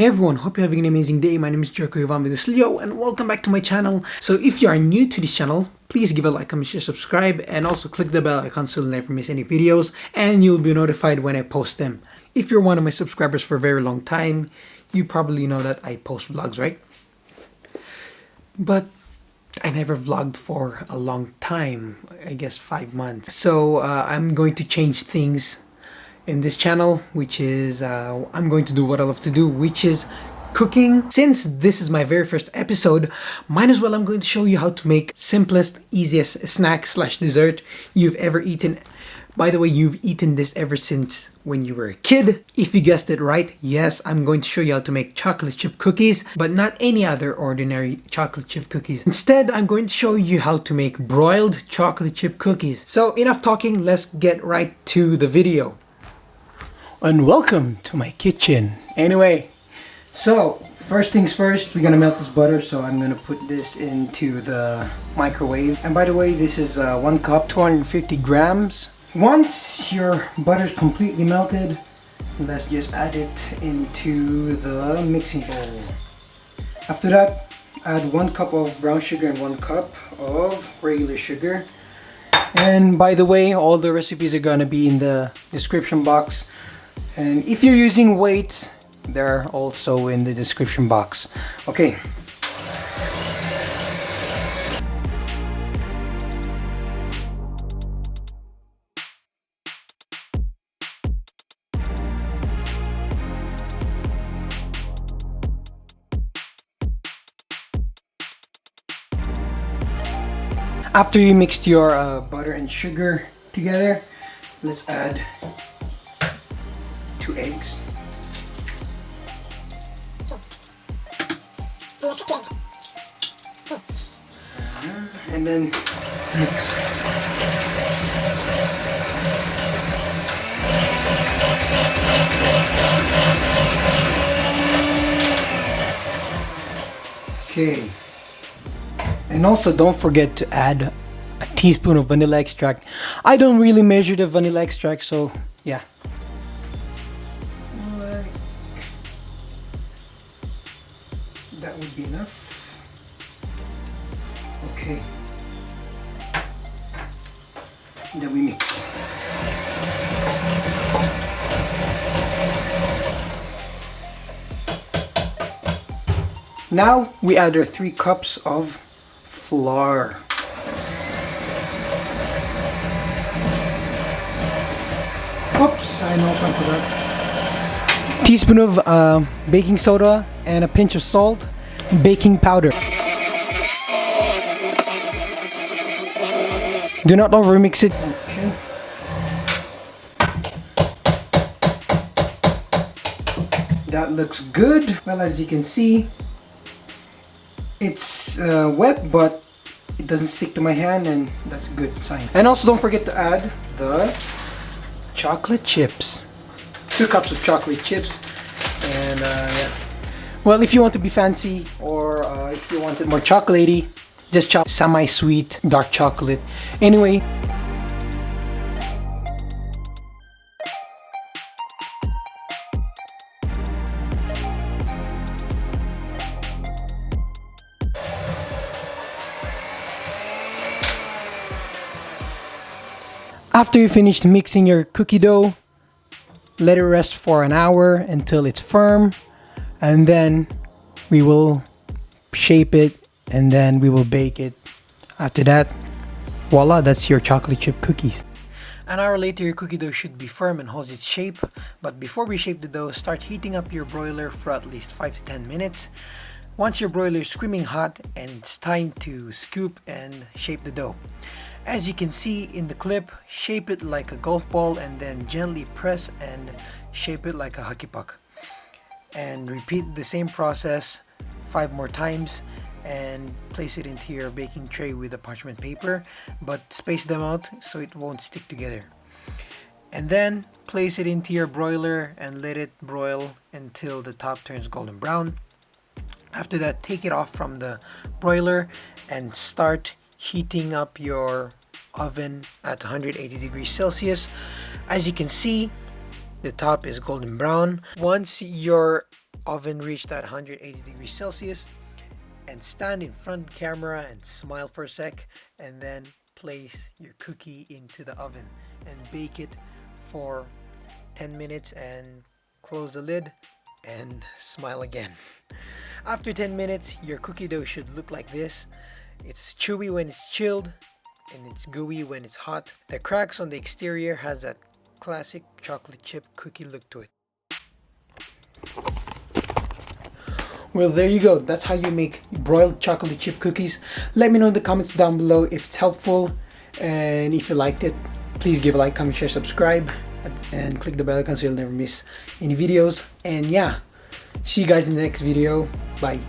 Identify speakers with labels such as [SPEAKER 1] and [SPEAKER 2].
[SPEAKER 1] Hey everyone, hope you're having an amazing day. My name is Jericho Ivan with this Leo and welcome back to my channel. So if you are new to this channel, please give a like, comment, share, subscribe, and also click the bell icon so you'll never miss any videos and you'll be notified when I post them. If you're one of my subscribers for a very long time, you probably know that I post vlogs, right? But I never vlogged for a long time, I guess 5 months. So I'm going to change things in this channel, which is I'm going to do what I love to do, which is cooking. Since this is my very first episode, might as well I'm going to show you how to make simplest, easiest snack slash dessert you've ever eaten. By the way, you've eaten this ever since when you were a kid. If you guessed it right, yes, I'm going to show you how to make chocolate chip cookies, but not any other ordinary chocolate chip cookies. Instead, I'm going to show you how to make broiled chocolate chip cookies. So enough talking, let's get right to the video. And welcome to my kitchen. Anyway, so first things first, we're gonna melt this butter. So I'm gonna put this into the microwave. And by the way, this is 1 cup, 250 grams. Once your butter is completely melted, let's just add it into the mixing bowl. After that, add 1 cup of brown sugar and 1 cup of regular sugar. And by the way, all the recipes are gonna be in the description box. And if you're using weights, they're also in the description box. Okay. After you mixed your butter and sugar together, let's add 2 eggs. And then mix. Okay. And also don't forget to add a teaspoon of vanilla extract. I don't really measure the vanilla extract, so yeah. That would be enough. Okay. Then we mix. Now we add our 3 cups of flour. Oops, I know something for that. Teaspoon of baking soda and a pinch of salt, baking powder. Do not overmix it. Okay. That looks good. Well, as you can see, it's wet, but it doesn't stick to my hand, and that's a good sign. And also don't forget to add the chocolate chips. 2 cups of chocolate chips. And yeah. Well, if you want to be fancy, or if you want it more chocolatey, just chop semi-sweet dark chocolate. Anyway, after you finished mixing your cookie dough, let it rest for an hour until it's firm, and then we will shape it and then we will bake it. After that, voila, that's your chocolate chip cookies. An hour later, your cookie dough should be firm and holds its shape. But before we shape the dough, start heating up your broiler for at least 5 to 10 minutes. Once your broiler is screaming hot, and it's time to scoop and shape the dough. As you can see in the clip, shape it like a golf ball and then gently press and shape it like a hockey puck. And repeat the same process 5 more times and place it into your baking tray with a parchment paper, but space them out so it won't stick together. And then place it into your broiler and let it broil until the top turns golden brown. After that, take it off from the broiler and start heating up your oven at 180 degrees Celsius. As you can see, the top is golden brown. Once your oven reach that 180 degrees Celsius, and stand in front camera and smile for a sec, and then place your cookie into the oven and bake it for 10 minutes and close the lid and smile again. After 10 minutes, your cookie dough should look like this. It's chewy when it's chilled and it's gooey when it's hot. The cracks on the exterior has that classic chocolate chip cookie look to it. Well, there you go. That's how you make broiled chocolate chip cookies. Let me know in the comments down below if it's helpful, and if you liked it, please give a like, comment, share, subscribe, and click the bell icon so you'll never miss any videos. And yeah, see you guys in the next video. Bye.